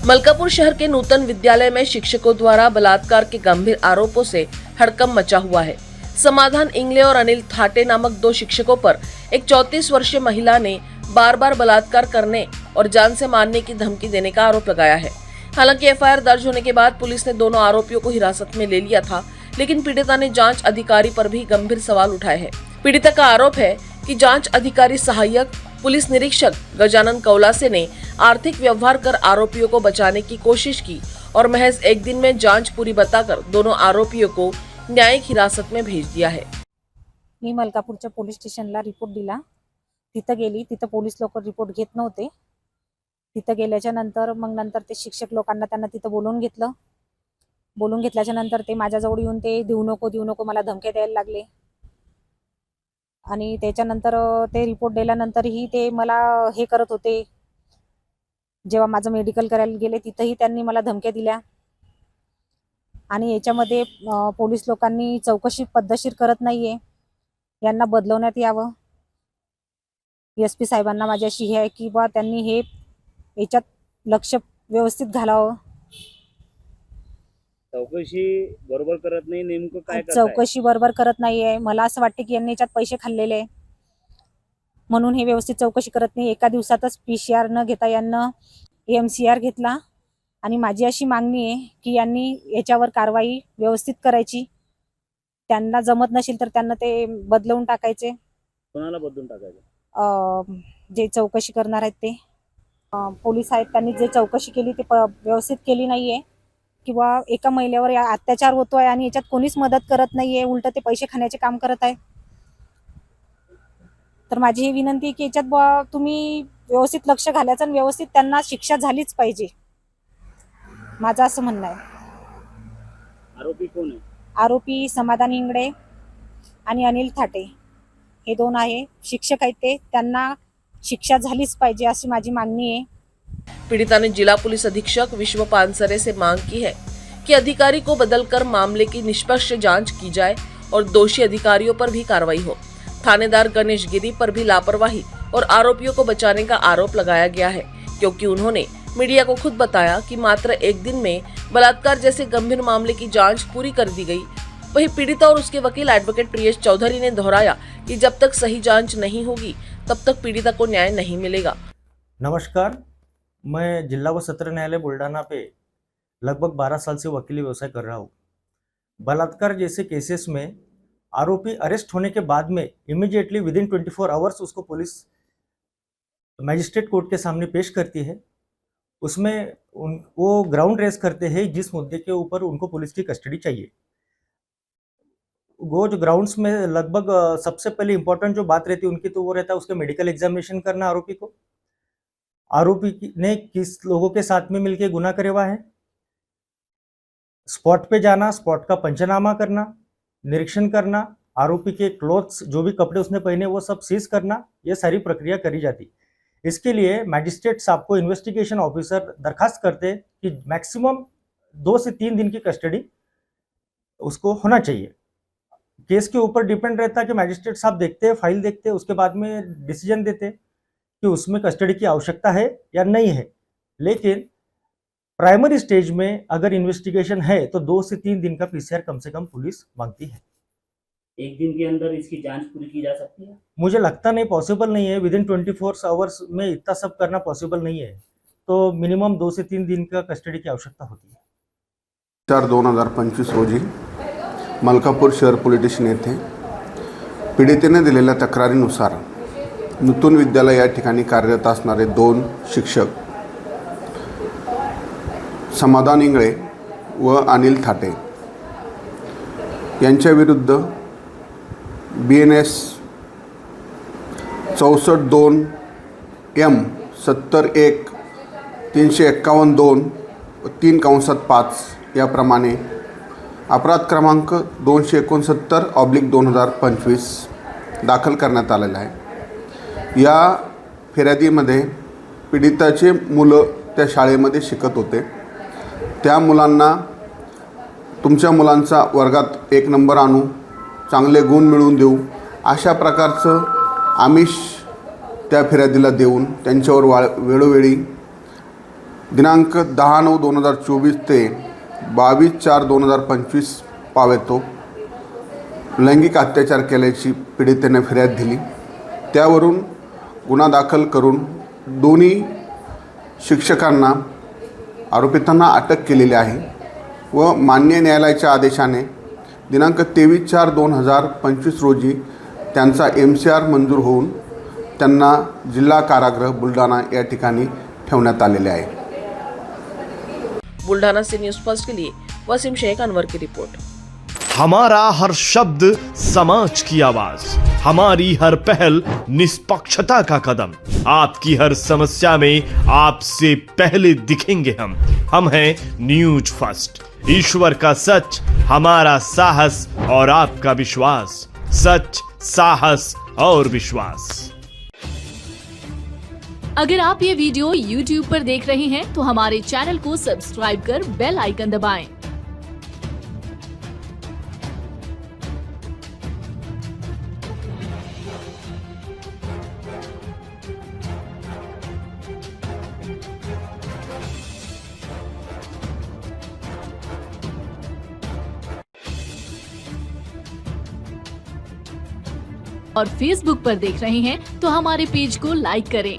मलकापुर शहर के नूतन विद्यालय में शिक्षकों द्वारा बलात्कार के गंभीर आरोपों से हड़कंप मचा हुआ है। समाधान इंगले और अनिल थाटे नामक दो शिक्षकों पर एक 34 वर्षीय महिला ने बार बार बलात्कार करने और जान से मारने की धमकी देने का आरोप लगाया है। हालांकि एफआईआर दर्ज होने के बाद पुलिस ने दोनों आरोपियों को हिरासत में ले लिया था, लेकिन पीड़िता ने जांच अधिकारी पर भी गंभीर सवाल उठाए हैं। पीड़िता का आरोप है कि जांच अधिकारी सहायक पुलिस निरीक्षक गजानन कौलासे ने आर्थिक व्यवहार कर आरोपियों को बचाने की कोशिश की और महज एक दिन में जांच पूरी बताकर दोनों आरोपियों को न्यायिक हिरासत में भेज दिया है। मी मलकापूरच्या पोलीस स्टेशनला रिपोर्ट दिला। तिथं गेली, तिथं पोलीस लोक रिपोर्ट घेत नव्हते। तिथं गेल्याच्या नंतर ते शिक्षक लोकांना त्यांना तिथं बोलवून घेतलं। बोलवून घेतल्याच्या नंतर ते माझ्याजवळ येऊन ते देऊ नको मला धमक्या द्यायला लागले। आणि त्याच्यानंतर ते रिपोर्ट दिल्यानंतरही ते मला हे करत होते। जेव्हा माझं मेडिकल करायला गेले तिथंही त्यांनी मला धमक्या दिल्या। आणि याच्यामध्ये पोलीस लोकांनी चौकशी पद्धतशीर करत नाहीये, यांना बदलवण्यात यावं। एसपी साहेबांना माझी अशी हे आहे की बा त्यांनी हे याच्यात लक्ष व्यवस्थित घालावं। चौकशी बरोबर करत नाही, नेमकं काय करताय? चौकशी बरोबर करत नाहीये। मला असं वाटतं की यांनी याच्यात पैसे खाल्लेले आहे, म्हणून हे व्यवस्थित चौकशी करत नाही। एका दिवसातच पीसीआर न घेता यांना एमसीआर घेतला। आणि माझी अशी मागणी आहे की यांनी याच्यावर कारवाई व्यवस्थित करायची। त्यांना जमत नसेल तर त्यांना ते बदलवून टाकायचे। कोणाला बदलून टाकायचं? जे चौकशी करणार आहेत ते पोलीस आहेत, त्यांनी जे चौकशी केली ते व्यवस्थित केली नाहीये किंवा एका महिलेवर अत्याचार होतोय आणि याच्यात कोणीच मदत करत नाहीये, उलट ते पैसे खाण्याचे काम करत आहे। तर माझी ही विनंती आहे की याच्यात तुम्ही व्यवस्थित लक्ष घालायचं आणि व्यवस्थित त्यांना शिक्षा झालीच पाहिजे, माझं असं म्हणणं आहे। आरोपी कोण आहे? आरोपी समाधान इंगळे आणि अनिल थाटे हे दोन आहे, शिक्षक आहेत ते, त्यांना शिक्षा झालीच पाहिजे अशी माझी मागणी आहे। पीड़िता ने जिला पुलिस अधीक्षक विश्व पानसरे से मांग की है कि अधिकारी को बदलकर मामले की निष्पक्ष जांच की जाए और दोषी अधिकारियों पर भी कार्रवाई हो। थानेदार गणेश गिरी पर भी लापरवाही और आरोपियों को बचाने का आरोप लगाया गया है, क्योंकि उन्होंने मीडिया को खुद बताया कि मात्र एक दिन में बलात्कार जैसे गंभीर मामले की जांच पूरी कर दी गई। वहीं पीड़िता और उसके वकील एडवोकेट प्रियेश चौधरी ने दोहराया कि जब तक सही जांच नहीं होगी तब तक पीड़िता को न्याय नहीं मिलेगा। नमस्कार, मैं जिला व सत्र न्यायालय बुल्ढाना पे लगभग 12 साल से वकीली व्यवसाय कर रहा हूँ। बलात्कार जैसे केसेस में आरोपी अरेस्ट होने के बाद में इमीडिएटली विदिन 24 आवर्स उसको पुलिस मैजिस्ट्रेट कोर्ट के सामने पेश करती है। उसमें वो ग्राउंड रेस करते हैं जिस मुद्दे के ऊपर उनको पुलिस की कस्टडी चाहिए। वो जो ग्राउंड्स में लगभग सबसे पहले इंपॉर्टेंट जो बात रहती है उनकी, तो वो रहता है उसके मेडिकल एग्जामिनेशन करना। आरोपी ने किस लोगों के साथ में मिलकर गुनाह करे हुआ है, स्पॉट पे जाना, स्पॉट का पंचनामा करना, निरीक्षण करना, आरोपी के क्लोथ्स जो भी कपड़े उसने पहने वो सब सीज करना, ये सारी प्रक्रिया करी जाती। इसके लिए मैजिस्ट्रेट साहब को इन्वेस्टिगेशन ऑफिसर दरखास्त करते कि मैक्सिमम 2 से 3 दिन की कस्टडी उसको होना चाहिए। केस के ऊपर डिपेंड रहता है कि मैजिस्ट्रेट साहब देखते हैं, फाइल देखते हैं, उसके बाद में डिसीजन देते कि उसमें कस्टडी की आवश्यकता है या नहीं है। लेकिन प्राइमरी स्टेज में अगर इन्वेस्टिगेशन है तो 2 से 3 दिन का पीसीआर कम से कम पुलिस मांगती है। एक दिन के अंदर इसकी जांच पूरी की जा सकती है? मुझे लगता नहीं, पॉसिबल नहीं है। विदिन 24 आवर्स में इतना सब करना पॉसिबल नहीं है, तो मिनिमम 2 से 3 दिन का कस्टडी की आवश्यकता होती है। 4/2025 रोजी मलकापूर शहर पोलीस स्टेशन येथे पीडितेने दिलेल्या तक्रारीनुसार नूतन विद्यालय या ठिकाणी कार्यरत असणारे 2 शिक्षक समाधान इंगळे व अनिल थाटे यांच्या विरुद्ध BNS 64-2 M 70-1 351-2 3/5 याप्रमाणे अपराध क्रमांक 269/2025 दाखल करण्यात आलेला आहे। या फिर्यादीमध्ये पीडिताचे मुलं त्या शाळेमध्ये शिकत होते। त्या मुलांना तुमच्या मुलांचा वर्गात 1 नंबर आणू, चांगले गुण मिळवून देऊ अशा प्रकारचं आमिष त्या फिर्यादीला देऊन त्यांच्यावर वेळोवेळी दिनांक 10/9/2024 ते 22/4/2025 पावेतो लैंगिक अत्याचार केल्याची पीडितेने फिर्याद दिली। त्यावरून गुन्हा दाखल करून दोन्ही शिक्षकांना आरोपितांना अटक केलेली आहे व मान्य न्यायालयाच्या आदेशाने दिनांक 23/4/2025 रोजी त्यांचा MCR मंजूर होऊन त्यांना जिल्हा कारागृह बुलढाणा या ठिकाणी ठेवण्यात आलेले आहे। बुल्ढाना से न्यूज फर्स्ट के लिए वसीम शेख अनवर की रिपोर्ट। हमारा हर शब्द समाज की आवाज, हमारी हर पहल निष्पक्षता का कदम, आपकी हर समस्या में आपसे पहले दिखेंगे हम हैं न्यूज फर्स्ट। ईश्वर का सच, हमारा साहस और आपका विश्वास। सच, साहस और विश्वास। अगर आप ये वीडियो YouTube पर देख रहे हैं तो हमारे चैनल को सब्सक्राइब कर बेल आइकन दबाएं। और Facebook पर देख रहे हैं तो हमारे पेज को लाइक करें।